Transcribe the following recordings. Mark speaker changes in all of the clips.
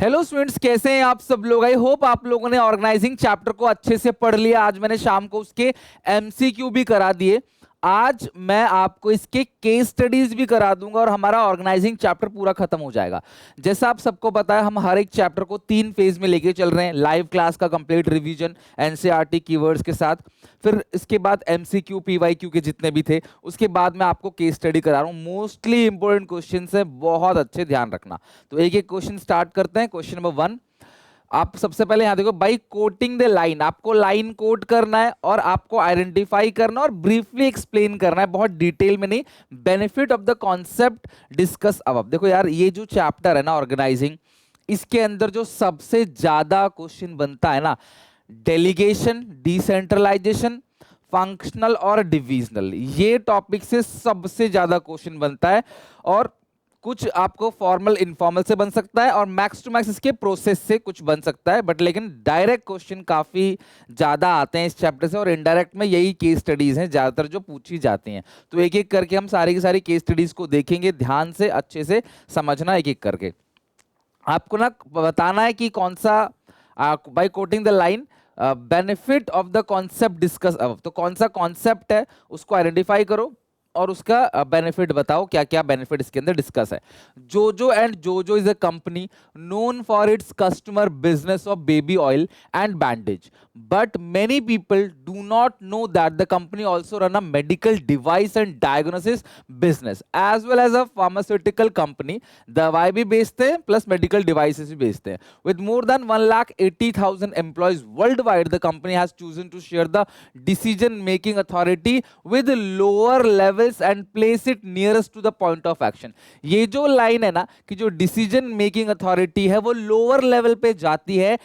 Speaker 1: Hello students, कैसे हैं आप सब लोग। आई होप आप लोगों ने ऑर्गेनाइजिंग चैप्टर को अच्छे से पढ़ लिया। आज मैंने शाम को उसके एमसीक्यू भी करा दिए। आज मैं आपको इसके केस स्टडीज भी करा दूंगा और हमारा ऑर्गेनाइजिंग चैप्टर पूरा खत्म हो जाएगा। जैसा आप सबको पता है, हम हर एक चैप्टर को 3 फेज में लेके चल रहे हैं। लाइव क्लास का कंप्लीट रिवीजन एनसीईआरटी कीवर्ड्स के साथ, फिर इसके बाद एमसीक्यू पीवाईक्यू के जितने भी थे, उसके बाद मैं आपको केस स्टडी करा रहा हूँ। मोस्टली इंपॉर्टेंट क्वेश्चन है, बहुत अच्छे ध्यान रखना। तो एक एक क्वेश्चन स्टार्ट करते हैं। क्वेश्चन नंबर 1, आप सबसे पहले यहां देखो, बाई कोटिंग द लाइन, आपको लाइन कोट करना है और आपको आइडेंटिफाई करना और ब्रीफली एक्सप्लेन करना है, बहुत डिटेल में नहीं। Benefit of the concept discuss above. देखो यार, ये जो चैप्टर है ना ऑर्गेनाइजिंग, इसके अंदर जो सबसे ज्यादा क्वेश्चन बनता है ना, डेलीगेशन, डिसेंट्रलाइजेशन, फंक्शनल और डिविजनल, ये टॉपिक से सबसे ज्यादा क्वेश्चन बनता है। और कुछ आपको फॉर्मल इनफॉर्मल से बन सकता है और मैक्स टू मैक्स इसके प्रोसेस से कुछ बन सकता है, बट लेकिन डायरेक्ट क्वेश्चन काफी ज्यादा आते हैं इस चैप्टर से। और इनडायरेक्ट में यही केस स्टडीज हैं ज्यादातर जो पूछी जाती हैं। तो एक एक करके हम सारी की सारी केस स्टडीज को देखेंगे, ध्यान से अच्छे से समझना एक एक करके। आपको ना बताना है कि कौन सा, by quoting the line, benefit of the concept discuss अब। तो कौन सा कॉन्सेप्ट है उसको आइडेंटिफाई करो और उसका बेनिफिट बताओ, क्या क्या बेनिफिट इसके अंदर डिस्कस है। JoJo and JoJo is a company known for its customer business of baby oil and bandage, but many people do not know that the company also run a medical device and diagnosis business as well as a pharmaceutical company. दवाई भी बेचते हैं plus medical devices भी बेचते हैं। With more than 1,80,000 employees worldwide, the company has chosen to share the decision making authority with lower level and place it nearest to the point of action। ये जो line है ना कि जो decision making authority है वो lower level पे जाती है,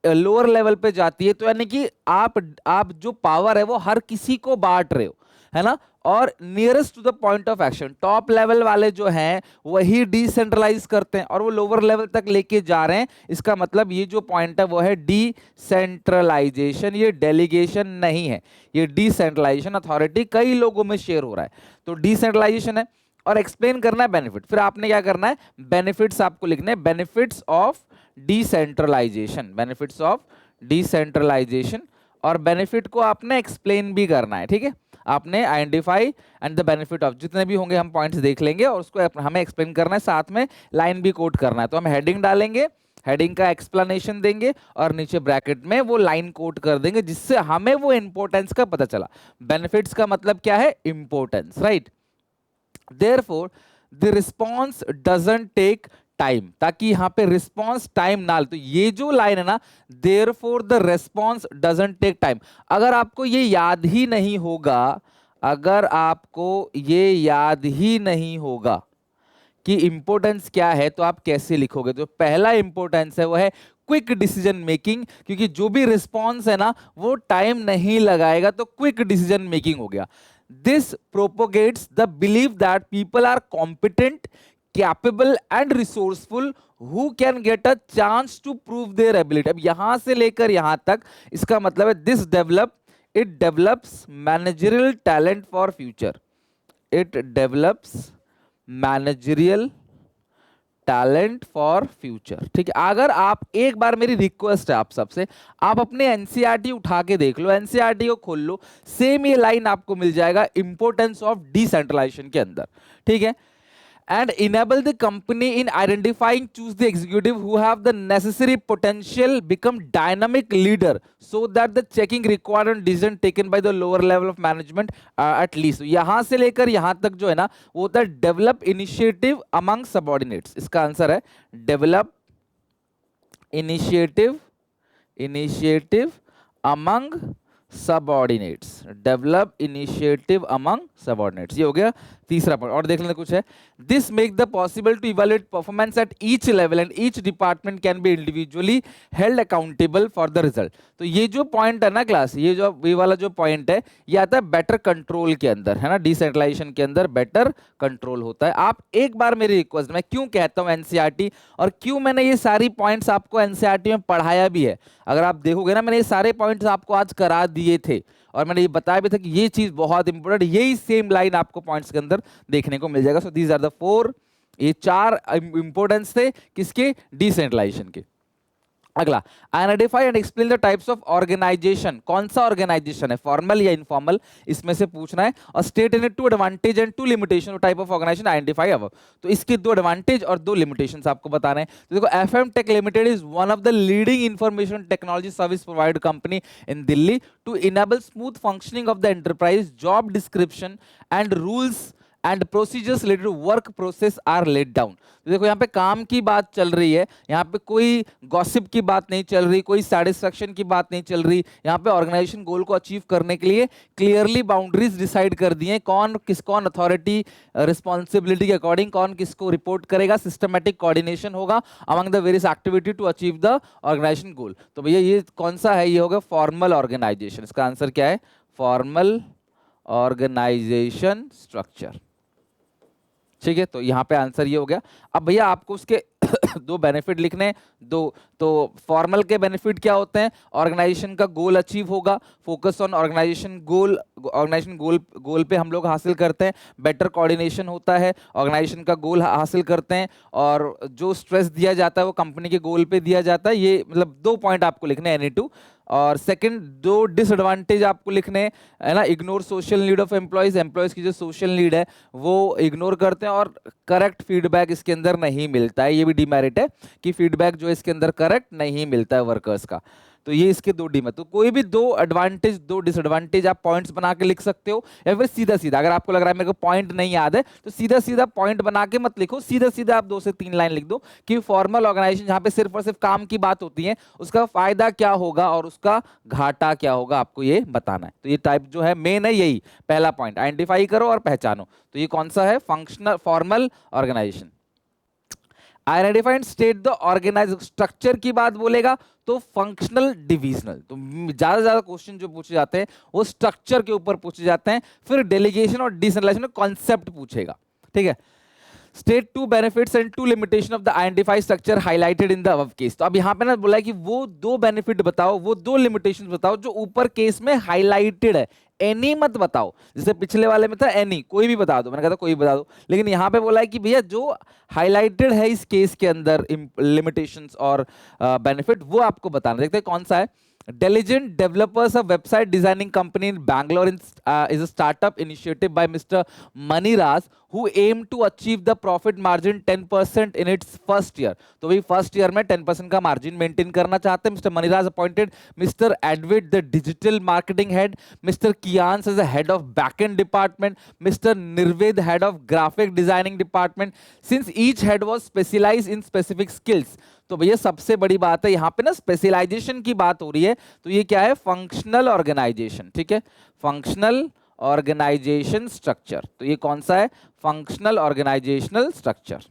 Speaker 1: लोअर लेवल पे जाती है, तो यानी कि आप जो पावर है वो हर किसी को बांट रहे हो, है ना। और nearest to the point of action, top level वाले जो हैं वही डिसेंट्रलाइज करते हैं और वो लोअर लेवल तक लेके जा रहे हैं। इसका मतलब ये जो पॉइंट है वो है डिसेंट्रलाइजेशन, ये डेलीगेशन नहीं है, ये डिसेंट्रलाइजेशन। अथॉरिटी कई लोगों में शेयर हो रहा है, तो डिसेंट्रलाइजेशन है। और एक्सप्लेन करना है बेनिफिट। फिर आपने क्या करना है, बेनिफिट्स आपको लिखने हैं, benefits of decentralisation, benefits of decentralisation. और बेनिफिट को आपने एक्सप्लेन भी करना है, ठीक है। आपने identify and the benefit of, जितने भी होंगे हम पॉइंट्स देख लेंगे और उसको हमें एक्सप्लेन करना है, साथ में लाइन भी कोट करना है। तो हम हेडिंग डालेंगे, हेडिंग का एक्सप्लेनेशन देंगे और नीचे ब्रैकेट में वो लाइन कोट कर देंगे, जिससे हमें वो इंपॉर्टेंस का पता चला। बेनिफिट्स का मतलब क्या है, importance, right. Therefore the response doesn't take time, ताकि यहां पे रिस्पॉन्स टाइम ना ले। तो ये जो लाइन है ना, therefore the response doesn't take time, अगर आपको ये याद ही नहीं होगा, अगर आपको ये याद ही नहीं होगा कि इंपॉर्टेंस क्या है, तो आप कैसे लिखोगे। तो पहला इंपॉर्टेंस है वो है क्विक डिसीजन मेकिंग, क्योंकि जो भी रिस्पॉन्स है ना वो टाइम नहीं लगाएगा, तो क्विक डिसीजन मेकिंग हो गया। This propagates the believe that people are competent, capable and resourceful who can get a chance to prove their ability. अब यहां से लेकर यहां तक इसका मतलब है this develop, it develops managerial talent for future, it develops managerial talent for future, ठीक है। अगर आप एक बार, मेरी रिक्वेस्ट है आप सबसे, आप अपने एनसीईआरटी उठा के देख लो, एनसीईआरटी को खोल लो, सेम ये लाइन आपको मिल जाएगा इंपॉर्टेंस ऑफ डिसेंट्रलाइजेशन के अंदर, ठीक है। and enable the company in identifying choose the executive who have the necessary potential become dynamic leader so that the checking required and decision taken by the lower level of management at least। यहां से लेकर यहां तक जो है ना वो होता है develop initiative among subordinates। इसका आंसर है develop initiative, initiative among subordinates, develop initiative among subordinates. ये हो गया तीसरा पॉइंट। और देख लेते कुछ है, this make the possible to evaluate performance at each level and each department can be individually held accountable for the result. तो ये जो पॉइंट है ना क्लास, ये वाला जो पॉइंट है ये आता है बेटर कंट्रोल के अंदर, है ना। डिसेंट्रलाइजेशन के अंदर बेटर कंट्रोल होता है। आप एक बार मेरी रिक्वेस्ट, मैं क्यों कहता हूं एनसीईआरटी और क्यों मैंने ये सारी पॉइंट्स आपको एनसीईआरटी में पढ़ाया भी है, अगर आप देखोगे ना मैंने ये सारे पॉइंट्स आपको आज करा दिए थे और मैंने ये बताया भी था कि ये चीज बहुत इंपॉर्टेंट, यही सेम लाइन आपको पॉइंट्स के अंदर देखने को मिल जाएगा। सो दीज आर द 4 ये 4 इंपोर्टेंस थे किसके, डिसेंट्रलाइजेशन के। अगला, identify and explain the types of organisation, कौन सा ऑर्गेनाइजेशन है, फॉर्मल या इनफॉर्मल, इसमें से पूछना है। और state in two advantage and two limitation type of organisation identify अब, तो इसके 2 एडवांटेज और 2 लिमिटेशंस आपको बताने हैं। तो देखो, FM tech limited is one of the leading information technology service provide company in Delhi to enable smooth functioning of the enterprise, job description and rules and procedures related work process are let down. तो देखो, यहाँ पे काम की बात चल रही है, यहाँ पे कोई गॉसिप की बात नहीं चल रही, कोई सैटिस्फैक्शन की बात नहीं चल रही। यहाँ पे ऑर्गेनाइजेशन गोल को अचीव करने के लिए क्लियरली बाउंड्रीज डिसाइड कर दिए, कौन अथॉरिटी रिस्पॉन्सिबिलिटी के अकॉर्डिंग कौन किसको रिपोर्ट करेगा, सिस्टमेटिक कोऑर्डिनेशन होगा among the various activity to achieve the organisation goal. तो भैया ये कौन सा है, ये होगा फॉर्मल ऑर्गेनाइजेशन। इसका आंसर क्या है, फॉर्मल ऑर्गेनाइजेशन स्ट्रक्चर। ठीक है, तो यहाँ पे आंसर ये हो गया। अब भैया आपको उसके 2 बेनिफिट लिखने हैं, 2। तो फॉर्मल के बेनिफिट क्या होते हैं, ऑर्गेनाइजेशन का गोल अचीव होगा, focus on organisation goal, organisation goal पे हम लोग हासिल करते हैं, बेटर कोऑर्डिनेशन होता है, ऑर्गेनाइजेशन का गोल हासिल करते हैं, और जो स्ट्रेस दिया जाता है वो कंपनी के गोल पे दिया जाता है। ये मतलब 2 पॉइंट आपको लिखने हैं, एनी 2। और सेकंड, 2 डिसएडवांटेज आपको लिखने हैं, है ना, ignore social need of employees, employees की जो सोशल नीड है वो इग्नोर करते हैं, और करेक्ट फीडबैक इसके अंदर नहीं मिलता है। ये भी डिमेरिट है कि फीडबैक जो इसके अंदर करेक्ट नहीं मिलता है वर्कर्स का। तो ये इसके 2 डिमेरिट। तो कोई भी 2 एडवांटेज 2 डिसएडवांटेज आप पॉइंट्स बना के लिख सकते हो, या फिर सीधा सीधा, अगर आपको लग रहा है मेरे को पॉइंट नहीं याद है तो सीधा सीधा पॉइंट बना के मत लिखो, सीधा सीधा आप 2 से 3 लाइन लिख दो कि फॉर्मल ऑर्गेनाइजेशन जहां पे सिर्फ और सिर्फ काम की बात होती है, उसका फायदा क्या होगा और उसका घाटा क्या होगा, आपको ये बताना है। तो ये टाइप जो है मेन है, यही पहला पॉइंट, आइडेंटिफाई करो और पहचानो। तो ये कौन सा है, functional formal organisation. Identify and state the organise, structure की बात बोलेगा तो फंक्शनल डिविजनल। तो ज्यादा क्वेश्चन जो पूछे जाते हैं वो स्ट्रक्चर के ऊपर पूछे जाते हैं। फिर डेलीगेशन और डिसेंट्रलाइजेशन कॉन्सेप्ट पूछेगा, ठीक है। State 2 benefits and 2 limitation of the identified structure highlighted in the above case. तो अब यहां पे ना बोला है कि वो 2 बेनिफिट बताओ, वो 2 लिमिटेशंस बताओ जो ऊपर केस में हाइलाइटेड है, एनी मत बताओ। जैसे पिछले वाले में था एनी, कोई भी बता दो, मैंने कहा था कोई बता दो, लेकिन यहां पे बोला है कि भैया जो हाइलाइटेड है इस केस के अंदर लिमिटेशंस और बेनिफिट, वो आपको बताना। देखते हैं कौन सा है। Diligent developers of website designing company in Bangalore is a startup initiative by Mr. Maniraj who aim to achieve the profit margin 10% in its first year. तो वही फर्स्ट ईयर में 10% का मार्जिन मेंटेन करना चाहते हैं। Mister Maniraj appointed mister Advit the digital marketing head, mister Kiyans as head of backend department, mister Nirved head of graphic designing department, since each head was specialised in specific skills. तो भैया सबसे बड़ी बात है यहाँ पे ना स्पेशलाइजेशन की बात हो रही है, तो ये क्या है, फंक्शनल ऑर्गेनाइजेशन, ठीक है, फंक्शनल ऑर्गेनाइजेशन स्ट्रक्चर। तो ये कौन सा है, फंक्शनल ऑर्गेनाइजेशनल स्ट्रक्चर।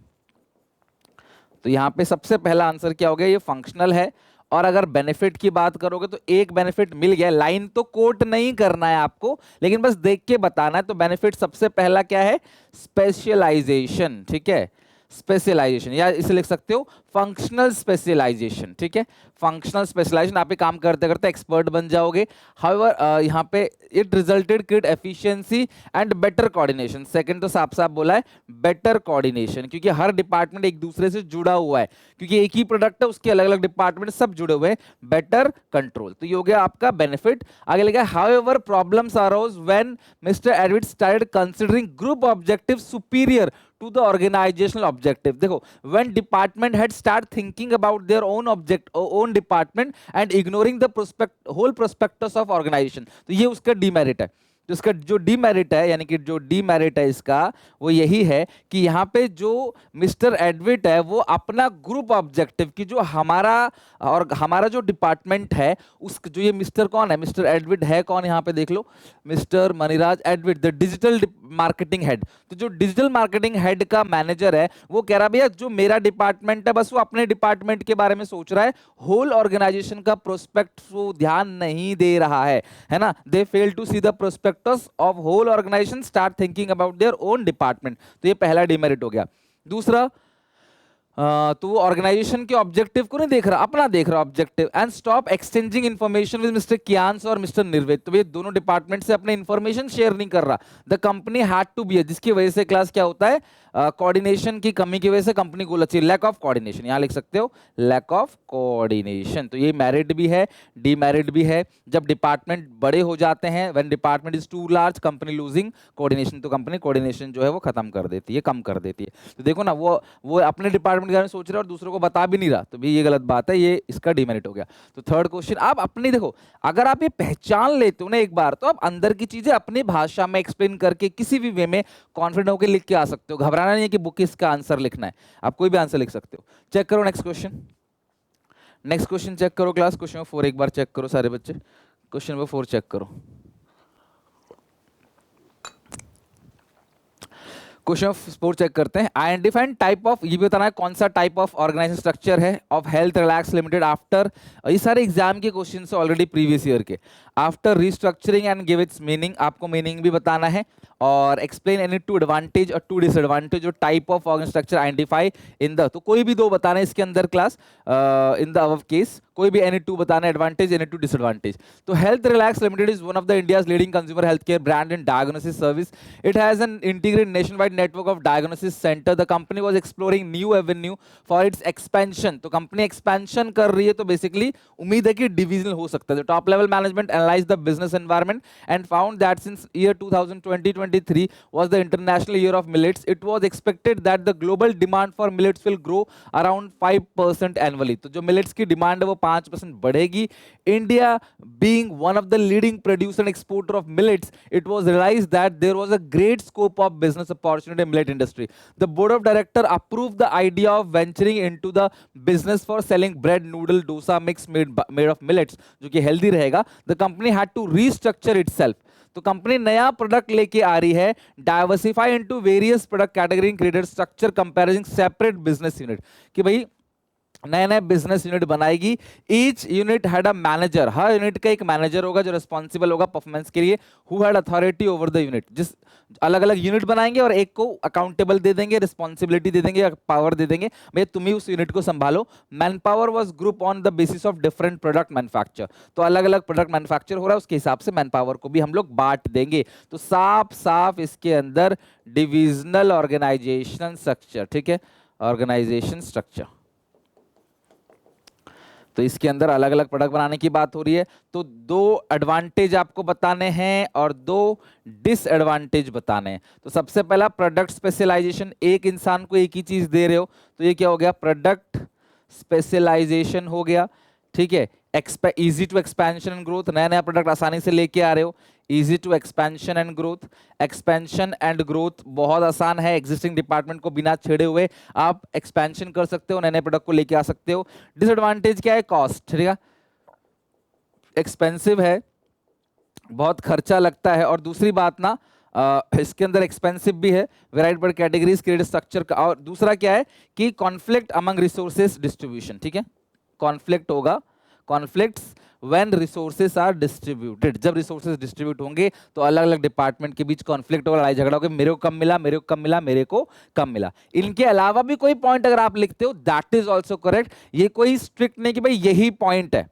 Speaker 1: तो यहाँ पे सबसे पहला आंसर क्या हो गया, ये फंक्शनल है। और अगर बेनिफिट की बात करोगे तो एक बेनिफिट मिल गया, लाइन तो कोट नहीं करना है आपको, लेकिन बस देख के बताना है। तो बेनिफिट सबसे पहला क्या है, स्पेशलाइजेशन, ठीक है, स्पेशलाइजेशन, या इसे लिख सकते हो फंक्शनल स्पेशलाइजेशन, ठीक है, फंक्शनल स्पेशलाइजेशन। आप ये काम करते करते एक्सपर्ट बन जाओगे। हाउएवर यहाँ पे it resulted create efficiency and better coordination. Second तो साफ साफ बोला है बेटर कोऑर्डिनेशन, क्योंकि हर डिपार्टमेंट एक दूसरे से जुड़ा हुआ है, क्योंकि एक ही प्रोडक्ट है, उसके अलग अलग डिपार्टमेंट सब जुड़े हुए हैं। बेटर कंट्रोल, तो ये हो गया आपका बेनिफिट। आगे लिखा है however problems arouse when mister एडविट started considering group objective superior to the organizational objective। देखो, when department head start thinking about their own department and ignoring the whole prospectus of organization, तो ये उसका demerit है। तो इसका जो demerit है, यानी कि जो डीमेरिट है इसका, वो यही है कि यहाँ पे जो मिस्टर एडविट है वो अपना ग्रुप ऑब्जेक्टिव की, जो हमारा जो डिपार्टमेंट है, उस जो ये मिस्टर कौन है, मिस्टर एडविट है कौन, यहाँ पे देख लो, mister Maniraj Advit the digital marketing head. तो जो डिजिटल मार्केटिंग हेड का मैनेजर है वो कह रहा भैया जो मेरा डिपार्टमेंट है बस वो अपने डिपार्टमेंट के बारे में सोच रहा है, होल ऑर्गेनाइजेशन का प्रोस्पेक्ट वो ध्यान नहीं दे रहा है ना। They fail to see the prospect of whole organization, start thinking about their own department। तो ये पहला डिमेरिट हो गया। दूसरा, तो वो ऑर्गेनाइजेशन के ऑब्जेक्टिव को नहीं देख रहा, अपना देख रहा objective. And stop exchanging information with mister Kiyans और मिस्टर निर्वेद। तो ये दोनों डिपार्टमेंट से अपने इन्फॉर्मेशन शेयर नहीं कर रहा। The company had to be, जिसकी वजह से क्लास क्या होता है, कोऑर्डिनेशन की कमी की वजह से company goal achieve, lack of coordination, यहाँ लिख सकते हो लैक ऑफ कोऑर्डिनेशन। तो ये मेरिट भी है, डीमेरिट भी है। जब डिपार्टमेंट बड़े हो जाते हैं, when department is too large, company losing coordination, तो कंपनी कोऑर्डिनेशन जो है वो खत्म कर देती है, कम कर देती है। तो देखो ना, वो अपने डिपार्टमेंट के बारे में सोच रहा है और दूसरों को बता भी नहीं रहा, तो भी ये गलत बात है, ये इसका डीमेरिट हो गया। तो थर्ड क्वेश्चन, आप अपनी देखो, अगर आप ये पहचान लेते हो ना एक बार, तो आप अंदर की चीजें अपनी भाषा में एक्सप्लेन करके किसी भी वे में कॉन्फिडेंट होकर लिख के आ सकते हो। घबराना नहीं है कि बुक इसका आंसर लिखना है, आप कोई भी आंसर लिख सकते हो। चेक करो next question, next question check करो क्लास, क्वेश्चन नंबर 4 एक बार चेक करो सारे बच्चे, क्वेश्चन नंबर 4 चेक करो। क्वेश्चन 4 चेक करते हैं। आइडेंटिफाइड टाइप ऑफ, ये भी बताना है कौन सा टाइप ऑफ ऑर्गेनाइजेशन स्ट्रक्चर है of health relax limited after, ये सारे एग्जाम के क्वेश्चन से ऑलरेडी प्रीवियस ईयर के, after restructuring and give its meaning, आपको मीनिंग भी बताना है, और एक्सप्लेन एनी टू एडवांटेज और टू डिसएडवांटेज और type of organisation structure identify in the, तो कोई भी दो बताना है इसके अंदर class, in the above case कोई भी एनी टू बताना है, एडवांटेज एनी टू डिसएडवांटेज। तो Health relax Limited is one of the India's leading consumer health care brand in diagnosis service, it has an integrated nationwide network of diagnosis centre, the company was exploring new avenue for its expansion, तो company expansion कर रही है, तो basically उम्मीद है कि divisional हो सकता है। Top level management analyse the business environment and found that since year 2020-23 was the international year of millets, it was expected that the global demand for millets will grow around 5% annually, तो जो millets की demand है वो 5% बढ़ेगी। India being one of the leading producer and exporter of millets, it was realized that there was a great scope of business opportunity in millet industry. The board of director approved the idea of venturing into the business for selling bread, noodle, dosa mix made of millets, जो कि healthy रहेगा। The company had to restructure itself, तो company नया product लेके आ रही है, diversify into various product category, created structure comparison separate business unit, कि भाई नए नए बिजनेस यूनिट बनाएगी। Each unit had a manager, her unit का एक मैनेजर होगा जो रिस्पॉन्सिबल होगा परफॉर्मेंस के लिए, who had authority over the unit, जिस अलग अलग यूनिट बनाएंगे और एक को अकाउंटेबल दे देंगे, रिस्पॉन्सिबिलिटी दे देंगे, पावर दे देंगे, भाई तुम ही उस यूनिट को संभालो। Man power was group on the basis of different product manufacture, तो अलग अलग प्रोडक्ट मैन्युफैक्चर हो रहा है, उसके हिसाब से मैन पावर को भी हम लोग बांट देंगे। तो साफ साफ इसके अंदर डिविजनल ऑर्गेनाइजेशन स्ट्रक्चर, ठीक है, ऑर्गेनाइजेशन स्ट्रक्चर, तो इसके अंदर अलग अलग प्रोडक्ट बनाने की बात हो रही है। तो दो एडवांटेज आपको बताने हैं और दो डिसएडवांटेज बताने हैं। तो सबसे पहला प्रोडक्ट स्पेशलाइजेशन, एक इंसान को एक ही चीज दे रहे हो, तो ये क्या हो गया, प्रोडक्ट स्पेशलाइजेशन हो गया, ठीक है। Easy to expansion and growth, नया नया प्रोडक्ट आसानी से लेके आ रहे हो, easy to expansion and growth, expansion and growth बहुत आसान है, एग्जिस्टिंग डिपार्टमेंट को बिना छेड़े हुए आप एक्सपेंशन कर सकते हो, नए नए प्रोडक्ट को लेके आ सकते हो। डिसएडवांटेज क्या है, कॉस्ट, ठीक है, एक्सपेंसिव है, बहुत खर्चा लगता है, और दूसरी बात ना इसके अंदर एक्सपेंसिव भी है, वेराइटी पर कैटेगरीज, क्रेडिट स्ट्रक्चर का, और दूसरा क्या है कि कॉन्फ्लिक्ट अमंग रिसोर्सेज डिस्ट्रीब्यूशन, ठीक है, कॉन्फ्लिक्ट होगा, conflicts when resources are distributed, जब रिसोर्सेज डिस्ट्रीब्यूट होंगे तो अलग अलग डिपार्टमेंट के बीच कॉन्फ्लिक्ट होगा, लड़ाई झगड़ा होगा, मेरे को कम मिला, मेरे को कम मिला, मेरे को कम मिला। इनके अलावा भी कोई पॉइंट अगर आप लिखते हो दैट इज ऑल्सो करेक्ट, ये कोई स्ट्रिक्ट नहीं कि भाई यही पॉइंट है,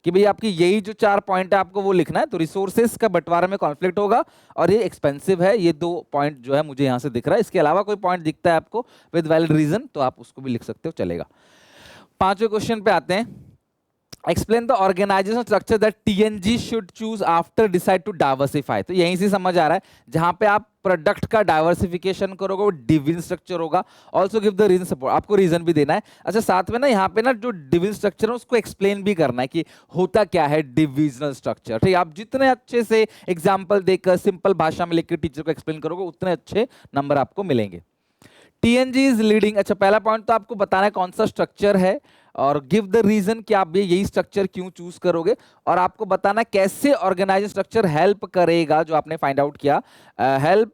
Speaker 1: कि भाई आपकी यही जो 4 पॉइंट है आपको वो लिखना है। तो रिसोर्सेज का बंटवारे में कॉन्फ्लिक्ट होगा और ये एक्सपेंसिव है, ये 2 पॉइंट जो है मुझे यहां से दिख रहा है। इसके अलावा कोई पॉइंट दिखता है आपको विद वैलिड रीजन तो आप उसको भी लिख सकते हो, चलेगा। 5वें क्वेश्चन पे आते हैं। Explain the organisation structure that TNG should choose after decide to diversify, तो यहीं से समझ आ रहा है, जहां पे आप प्रोडक्ट का डाइवर्सिफिकेशन करोगे वो डिवीजन स्ट्रक्चर होगा। Also give the reason support, आपको रीजन भी देना है। अच्छा, साथ में ना यहाँ पे ना जो डिवीजन स्ट्रक्चर है उसको एक्सप्लेन भी करना है कि होता क्या है डिविजनल स्ट्रक्चर, ठीक है। आप जितने अच्छे से एग्जाम्पल देकर सिंपल भाषा में लिखकर टीचर को एक्सप्लेन करोगे उतने अच्छे नंबर आपको मिलेंगे। टीएनजी इज लीडिंग, अच्छा पहला पॉइंट तो आपको बताना है कौन सा स्ट्रक्चर है और गिव द रीजन कि आप यही स्ट्रक्चर क्यों चूज करोगे, और आपको बताना कैसे ऑर्गेनाइजेशन स्ट्रक्चर हेल्प करेगा, जो आपने फाइंड आउट किया, help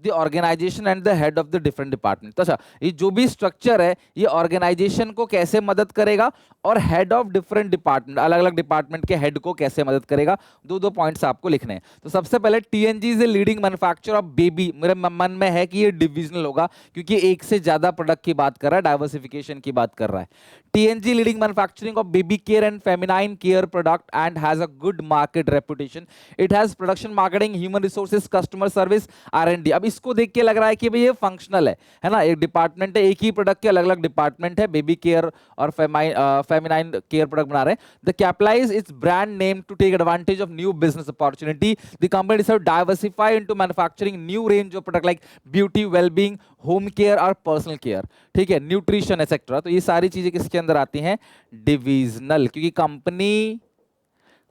Speaker 1: the organisation and the head of the different department. तो अच्छा, ये जो भी स्ट्रक्चर है ये ऑर्गेनाइजेशन को कैसे मदद करेगा और हेड ऑफ डिफरेंट डिपार्टमेंट, अलग अलग डिपार्टमेंट के हेड को कैसे मदद करेगा, 2 पॉइंट्स आपको लिखने हैं। तो सबसे पहले TNG is a leading manufacturer of baby, मेरे मन में है कि ये डिविजनल होगा क्योंकि एक से ज्यादा प्रोडक्ट की बात कर रहा है, डाइवर्सिफिकेशन की बात कर रहा है। TNG leading manufacturing of baby care and feminine care product and has a good market reputation, it has production, marketing, human resources, customer service, R and D. अब इसको देख के लग रहा है कि भाई ये फंक्शनल है ना, एक डिपार्टमेंट है, एक ही प्रोडक्ट के अलग अलग डिपार्टमेंट है, बेबी केयर और फेमिनाइन केयर प्रोडक्ट बना रहे हैं. The capitalise its brand name to take advantage of new business opportunity. The company decided to diversify into manufacturing new range of product like beauty, wellbeing, home care और personal care. ठीक है, nutrition etcetera. तो ये सारी चीजें किसके अंदर आती हैं? डिविजनल. क्योंकि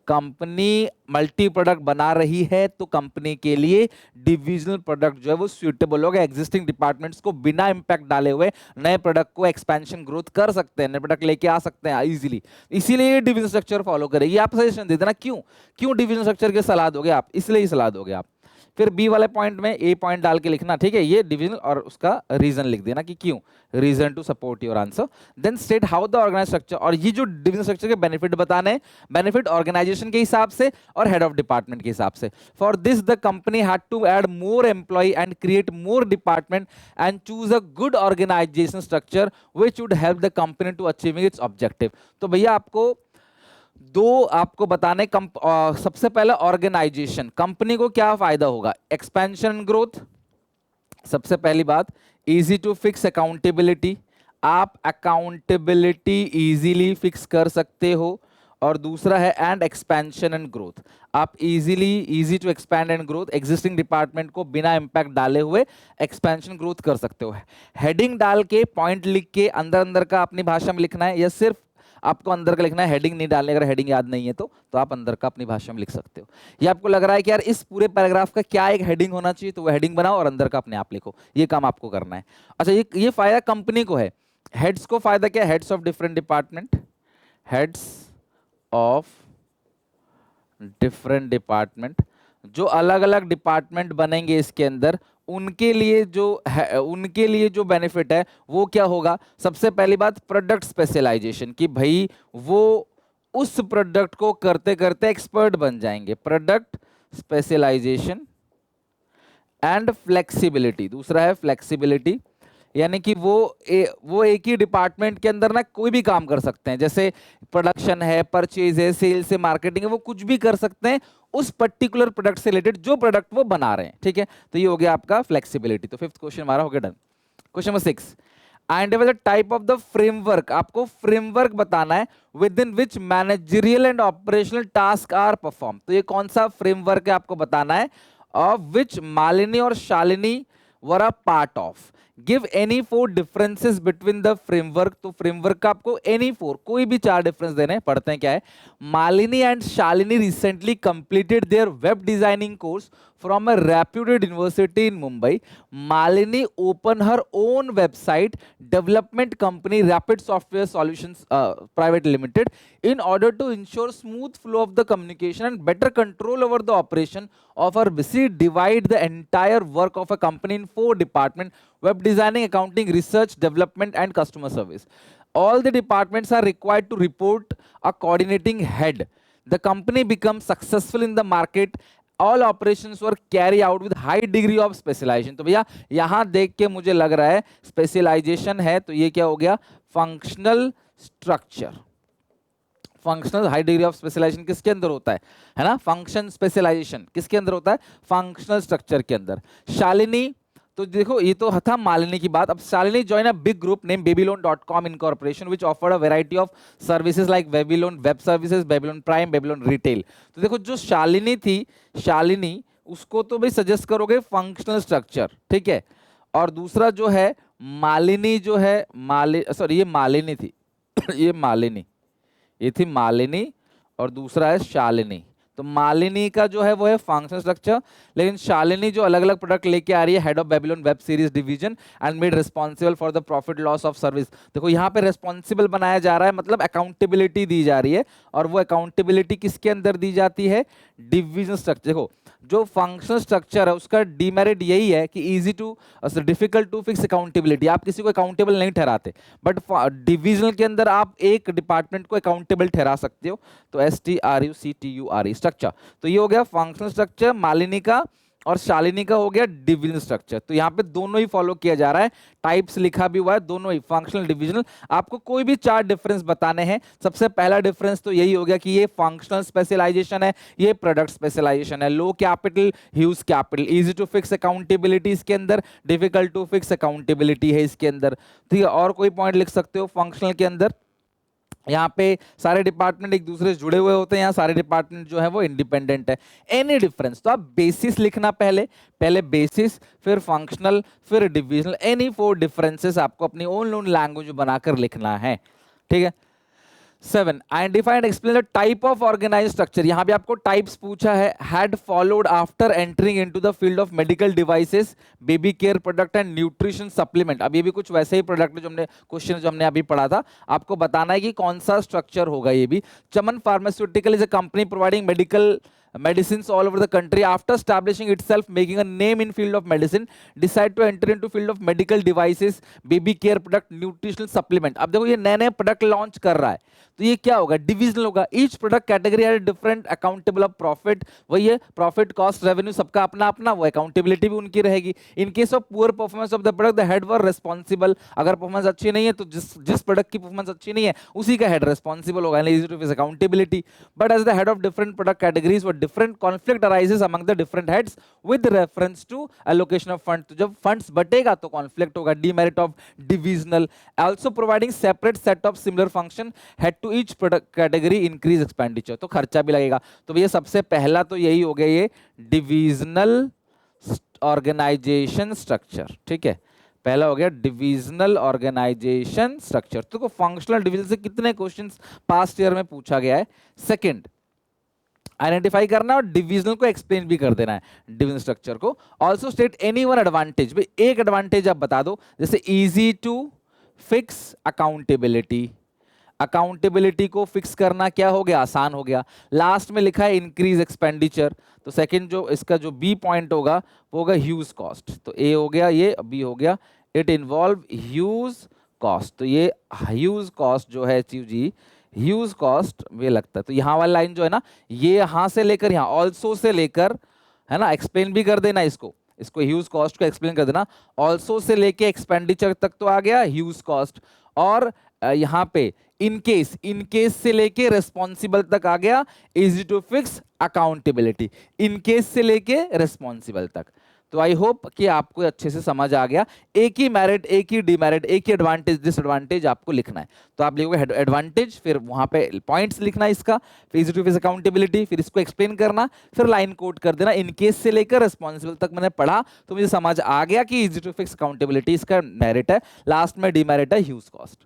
Speaker 1: कंपनी मल्टी प्रोडक्ट बना रही है तो कंपनी के लिए डिविजनल प्रोडक्ट जो है वो सुइटेबल होगा. एग्जिस्टिंग डिपार्टमेंट्स को बिना इंपैक्ट डाले हुए नए प्रोडक्ट को एक्सपेंशन ग्रोथ कर सकते हैं, नए प्रोडक्ट लेके आ सकते हैं इजीली. इसीलिए ये डिविजन स्ट्रक्चर फॉलो करेगी. आप सजेशन देते ना, क्यों डिविजन स्ट्रक्चर की सलाह दोगे आप? इसलिए ही सलाह दोगे आप. फिर बी वाले पॉइंट में ए पॉइंट डाल के लिखना. ठीक है, ये डिवीजन और उसका रीजन लिख देना कि क्यों, reason to support your answer. Then state how the organise structure. और ये जो डिवीजन स्ट्रक्चर के बेनिफिट बताने हैं, बेनिफिट ऑर्गेनाइजेशन के हिसाब से और हेड ऑफ डिपार्टमेंट के हिसाब से. For this the company had to add more employ and create more department and choose a good organisation structure which would help the company to achieving its objective. तो भैया आपको बताने सबसे पहले organisation, company को क्या फायदा होगा? Expansion growth. सबसे पहली बात, इजी टू फिक्स अकाउंटेबिलिटी. आप अकाउंटेबिलिटी इजीली फिक्स कर सकते हो. और दूसरा है एंड एक्सपेंशन एंड ग्रोथ. आप easy to expand and growth, existing department को बिना इंपैक्ट डाले हुए एक्सपेंशन ग्रोथ कर सकते हो. हेडिंग डाल के पॉइंट लिख के अंदर का अपनी भाषा में लिखना है, या सिर्फ आपको अंदर का लिखना है, हेडिंग नहीं डालने. अगर हेडिंग याद नहीं है तो आप अंदर का अपनी भाषा में लिख सकते हो. ये आपको लग रहा है कि यार इस पूरे पैराग्राफ का क्या एक हेडिंग होना चाहिए, तो वो हेडिंग बनाओ और अंदर का अपने आप लिखो. ये काम आपको करना है. अच्छा, ये फायदा कंपनी को है. हेड्स को फायदा क्या है? Heads of different department, heads of different department, जो अलग अलग डिपार्टमेंट बनेंगे इसके अंदर, उनके लिए जो बेनिफिट है वो क्या होगा? सबसे पहली बात, प्रोडक्ट स्पेशलाइजेशन, कि भाई वो उस प्रोडक्ट को करते करते एक्सपर्ट बन जाएंगे. Product specialisation and flexibility. दूसरा है फ्लेक्सिबिलिटी, यानी कि वो एक ही डिपार्टमेंट के अंदर ना कोई भी काम कर सकते हैं. जैसे प्रोडक्शन है, परचेज है, सेल्स है, मार्केटिंग है, वो कुछ भी कर सकते हैं उस पर्टिकुलर प्रोडक्ट से रिलेटेड जो प्रोडक्ट वो बना रहे हैं. ठीक है, तो ये हो गया आपका फ्लेक्सिबिलिटी. तो फिफ्थ क्वेश्चन हमारा हो गया done. Question number 6, identify the type of the framework. आपको फ्रेमवर्क बताना है within which managerial and operational task are perform. तो ये कौन सा फ्रेमवर्क है आपको बताना है, ऑफ विच मालिनी और Shalini were a part of. Give any 4 differences between the framework. तो फ्रेमवर्क का आपको एनी 4, कोई भी 4 डिफरेंस देने हैं. पढ़ते हैं क्या है. Malini and Shalini recently completed there web designing course from a reputed university in Mumbai. Malini opened her own website development company Rapid Software Solutions Private Limited in order to ensure smooth flow of the communication and better control over the operation of her busy. Divide the entire work of a company in 4 departments: web designing, accounting, research, development and customer service. All the departments are required to report a coordinating head. The company becomes successful in the market. All operations were carried out with high degree of specialization. तो भैया यहां देख के मुझे लग रहा है specialisation है, तो ये क्या हो गया? Functional structure. Functional high degree of specialisation किसके अंदर होता है ना? फंक्शन स्पेशलाइजेशन किसके अंदर होता है? फंक्शनल स्ट्रक्चर के अंदर. शालिनी, तो देखो ये तो था मालिनी की बात. अब Shalini join a big group name babylon.com incorporation which offered a variety of services like Babylon web services, Babylon Prime, Babylon retail. तो देखो जो शालिनी थी, शालिनी उसको तो भाई सजेस्ट करोगे फंक्शनल स्ट्रक्चर. ठीक है, और दूसरा जो है मालिनी, जो है ये मालिनी थी ये थी मालिनी, और दूसरा है शालिनी. तो मालिनी का जो है वो है फंक्शनल स्ट्रक्चर, लेकिन शालिनी जो अलग अलग प्रोडक्ट लेके आ रही है, head of Babylon web series division and made responsible for the profit loss of service. देखो यहाँ पे रिस्पॉन्सिबल बनाया जा रहा है, मतलब अकाउंटेबिलिटी दी जा रही है, और वो अकाउंटेबिलिटी किसके अंदर दी जाती है? Division structure. देखो जो फंक्शनल स्ट्रक्चर है उसका डीमेरिट यही है कि डिफिकल्ट टू फिक्स अकाउंटेबिलिटी. आप किसी को अकाउंटेबल नहीं ठहराते, बट डिविजनल के अंदर आप एक डिपार्टमेंट को अकाउंटेबल ठहरा सकते हो. तो STRUCTURE स्ट्रक्चर. तो ये हो गया फंक्शनल स्ट्रक्चर मालिनी का, और शालिनी का हो गया डिविजनल स्ट्रक्चर। तो यहाँ पे दोनों ही फॉलो किया जा रहा है, टाइप्स लिखा भी हुआ है दोनों ही, फंक्शनल डिविजनल। आपको कोई भी 4 डिफरेंस बताने हैं। सबसे पहला डिफरेंस तो यही हो गया कि ये फंक्शनल स्पेशलाइजेशन है, ये प्रोडक्ट स्पेशलाइजेशन है। Low capital huge capital, easy to fix accountability इसके अंदर, डिफिकल्ट टू फिक्स अकाउंटेबिलिटी है इसके अंदर। ठीक है, और कोई पॉइंट लिख सकते हो फंक्शनल के अंदर? यहाँ पे सारे डिपार्टमेंट एक दूसरे से जुड़े हुए होते हैं, यहाँ सारे डिपार्टमेंट जो है वो इंडिपेंडेंट है। एनी डिफरेंस, तो आप बेसिस लिखना पहले, पहले बेसिस, फिर फंक्शनल, फिर डिविजनल। एनी 4 डिफरेंसेस आपको अपनी ओन लैंग्वेज बनाकर लिखना है। ठीक है। 7 identify and explain the type of organise structure. यहां भी आपको टाइप्स पूछा है। Had followed after entering into the field of medical devices, baby care product and nutrition supplement. अब ये भी कुछ वैसे ही प्रोडक्ट जो हमने क्वेश्चन जो हमने अभी पढ़ा था, आपको बताना है कि कौन सा स्ट्रक्चर होगा। ये भी Chaman pharmaceutical is a company providing medical medicines all over the country. After establishing itself, making a name in field of medicine, decide to enter into field of medical devices, baby care product, nutritional supplement. अब देखो ये नए नए product launch कर रहा है, तो ये क्या होगा? डिविजनल होगा। ईच प्रोडक्ट कैटेगरी है डिफरेंट अकाउंटेबल ऑफ प्रॉफिट, वही है प्रॉफिट कॉस्ट रेवेन्यू सबका अपना अपना, वो अकाउंटेबिलिटी भी उनकी रहेगी। In case of poor performance of the product, the head were responsible. अगर परफॉर्मेंस अच्छी नहीं है तो जिस प्रोडक्ट की परफॉर्मेंस अच्छी नहीं है उसी का हेड रिस्पॉन्सिबल होगा, easy to face accountability. But as the head of different product categories, different conflict arises among the different heads with reference to allocation of funds। तो जब funds बटेगा तो conflict होगा, demerit of divisional। Also providing separate set of similar function, head to each product category increase expenditure। तो खर्चा भी लगेगा। तो ये सबसे पहला तो यही हो गया, ये डिविजनल ऑर्गेनाइजेशन स्ट्रक्चर। ठीक है, पहला हो गया डिविजनल ऑर्गेनाइजेशन स्ट्रक्चर। तो फंक्शनल डिवीजन से कितने क्वेश्चंस पास्ट ईयर में पूछा गया है? सेकंड, आइडेंटिफाई करना और डिविजनल को एक्सप्लेन भी कर देना है, डिविजनल स्ट्रक्चर को। Also state any one advantage, भाई एक एडवांटेज आप बता दो, जैसे easy to fix accountability. Accountability को फिक्स करना क्या हो गया? आसान हो गया। लास्ट में लिखा है इंक्रीज एक्सपेंडिचर, तो सेकंड जो इसका जो बी पॉइंट होगा वो होगा ह्यूज कॉस्ट। तो ए हो गया, ये बी हो गया, इट इन्वॉल्व ह्यूज कॉस्ट। तो ये ह्यूज कॉस्ट जो है जी, ह्यूज कॉस्ट वे लगता है। तो यहाँ वाला लाइन जो है ना, ये यहाँ से लेकर यहाँ ऑल्सो से लेकर, है ना, एक्सप्लेन भी कर देना इसको ह्यूज कॉस्ट को एक्सप्लेन कर देना। ऑल्सो से लेके एक्सपेंडिचर तक तो आ गया ह्यूज कॉस्ट, और यहाँ पे इन केस से लेके रिस्पॉन्सिबल तक आ गया easy to fix accountability, in case से लेके रिस्पॉन्सिबल तक। तो आई होप कि आपको अच्छे से समझ आ गया। एक ही मेरिट, एक ही डिमेरिट, एक ही एडवांटेज डिसएडवांटेज आपको लिखना है। तो आप लिखोगे एडवांटेज, फिर वहां पे पॉइंट्स लिखना है इसका, फिर इजी टू फेस अकाउंटेबिलिटी, फिर इसको एक्सप्लेन करना, फिर लाइन कोट कर देना। इन केस से लेकर रिस्पॉन्सिबल तक मैंने पढ़ा तो मुझे समझ आ गया कि इजी टू फिक्स अकाउंटेबिलिटी इसका मेरिट है, लास्ट में डिमेरिट है huge cost.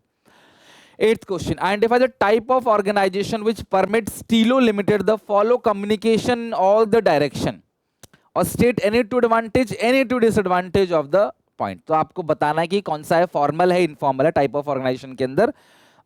Speaker 1: 8th question, identify the type of organization which permits Stilo Limited the follow communication all the direction और state any two advantage any two disadvantage of the point। तो आपको बताना है कि कौन सा है, फॉर्मल है, इनफॉर्मल है, टाइप ऑफ ऑर्गेनाइजेशन के अंदर,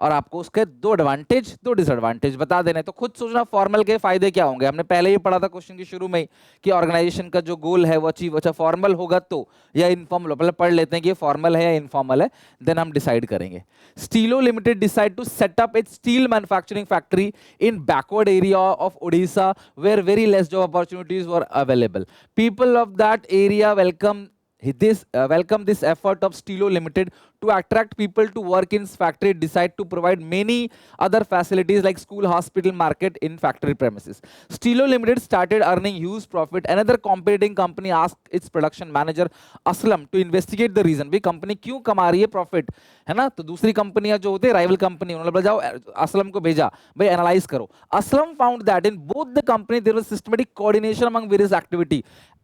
Speaker 1: और आपको उसके 2 एडवांटेज 2 डिसएडवांटेज बता देने। तो खुद सोचना फॉर्मल के फायदे क्या होंगे। हमने पहले ही पढ़ा था क्वेश्चन के शुरू में ही कि ऑर्गेनाइजेशन का जो गोल है वो अचीव, अच्छा फॉर्मल होगा तो या इनफॉर्मल, पहले पढ़ लेते हैं कि ये फॉर्मल है या इनफॉर्मल है, देन हम डिसाइड करेंगे। Steelo Limited decide to set up its steel manufacturing factory in backward area of Odisha where very less job opportunities were available. People of that area welcome this effort of Stilo Limited to attract people to work in factory, decide to provide many other facilities like school, hospital, market in factory premises. Stilo Limited started earning huge profit. Another competing company asked its production manager Aslam to investigate the reason। भाई company क्यों कमा रही है profit, है ना? तो दूसरी कंपनियां जो होते हैं राइवल कंपनी, उन्होंने जाओ असलम को भेजा, भाई एनालाइज करो। Aslam found that in both the company there was systematic coordination among various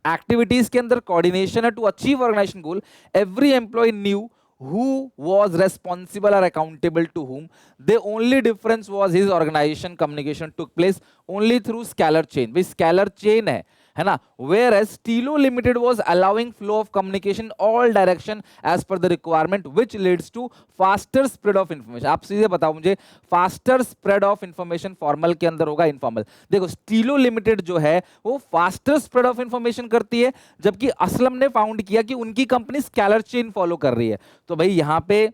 Speaker 1: activities के अंदर कोऑर्डिनेशन है to achieve organisation goal. Every employee knew who was responsible or accountable to whom. The only difference was his organization communication took place only through scalar chain। भाई scalar chain है ना, whereas Stilo Limited was allowing flow of communication all direction as per the requirement which leads to faster spread of information। आप सीधे बताओ मुझे, faster spread of information formal के अंदर होगा इनफॉर्मल? देखो Stilo Limited जो है वो faster spread of information करती है, जबकि असलम ने फाउंड किया कि उनकी कंपनी स्केलर चेन फॉलो कर रही है। तो भाई यहाँ पे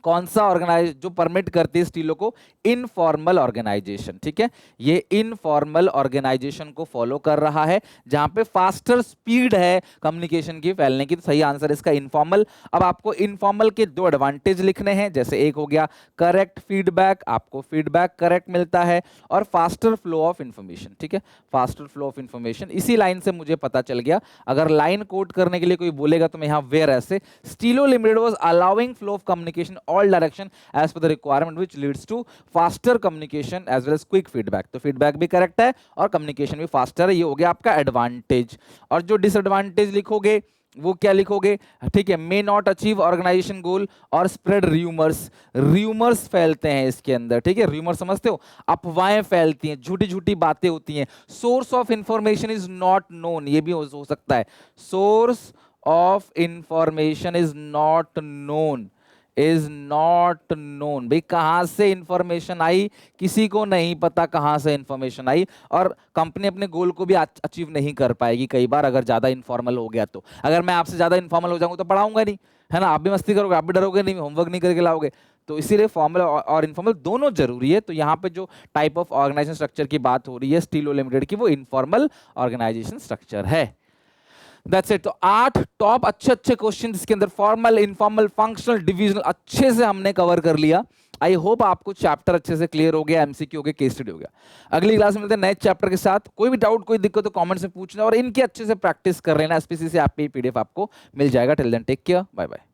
Speaker 1: कौन सा ऑर्गेनाइज जो परमिट करती है स्टीलो को, इनफॉर्मल ऑर्गेनाइजेशन, ठीक है, ये इनफॉर्मल ऑर्गेनाइजेशन को फॉलो कर रहा है जहां पे फास्टर स्पीड है कम्युनिकेशन की फैलने की। तो सही आंसर इसका इनफॉर्मल। अब आपको इनफॉर्मल के दो एडवांटेज लिखने हैं, जैसे एक हो गया करेक्ट फीडबैक, आपको फीडबैक करेक्ट मिलता है, और फास्टर फ्लो ऑफ इंफॉर्मेशन, ठीक है, फास्टर फ्लो ऑफ इंफॉर्मेशन। इसी लाइन से मुझे पता चल गया, अगर लाइन कोट करने के लिए कोई बोलेगा तो मैं यहां वेयर ऐसे Steelo Limited was allowing flow of communication all direction as per the requirement which leads to faster communication as well as quick feedback. तो फीडबैक भी करेक्ट है और कम्युनिकेशन भी फास्टर है, ये हो गया आपका एडवांटेज। और जो डिसएडवांटेज लिखोगे वो क्या लिखोगे, ठीक है, मे नॉट अचीव ऑर्गेनाइजेशन गोल और स्प्रेड र्यूमर्स, र्यूमर्स फैलते हैं इसके अंदर, ठीक है, र्यूमर समझते हो, अफवाहें फैलती हैं, झूठी झूठी बातें होती हैं। Source of information is not known, ये भी हो सकता है, source of information is not known, is not known, भाई कहां से इंफॉर्मेशन आई किसी को नहीं पता, कहां से इंफॉर्मेशन आई, और कंपनी अपने गोल को भी अचीव नहीं कर पाएगी कई बार अगर ज्यादा इनफॉर्मल हो गया। तो अगर मैं आपसे ज्यादा इनफॉर्मल हो जाऊंगा तो पढ़ाऊंगा नहीं, है ना, आप भी मस्ती करोगे, आप भी डरोगे नहीं, होमवर्क नहीं करके लाओगे। तो इसीलिए फॉर्मल और इनफॉर्मल दोनों जरूरी है। तो यहाँ पे जो टाइप ऑफ ऑर्गेनाइजेशन स्ट्रक्चर की बात हो रही है स्टीलो लिमिटेड की, वो इनफॉर्मल ऑर्गेनाइजेशन स्ट्रक्चर है। That's it. तो 8 टॉप अच्छे अच्छे क्वेश्चन इसके अंदर, फॉर्मल, इनफॉर्मल, फंक्शनल, डिविजनल, अच्छे से हमने कवर कर लिया। आई होप आपको चैप्टर अच्छे से क्लियर हो गया, एमसीक्यू हो गया, केस स्टडी हो गया। अगली क्लास में मिलते हैं नए चैप्टर के साथ। कोई भी डाउट कोई दिक्कत तो कमेंट्स में पूछना, और इनके अच्छे से प्रैक्टिस कर लेना, एसपीसी से आप पीडीएफ आपको मिल जाएगा। Till then take care, bye bye.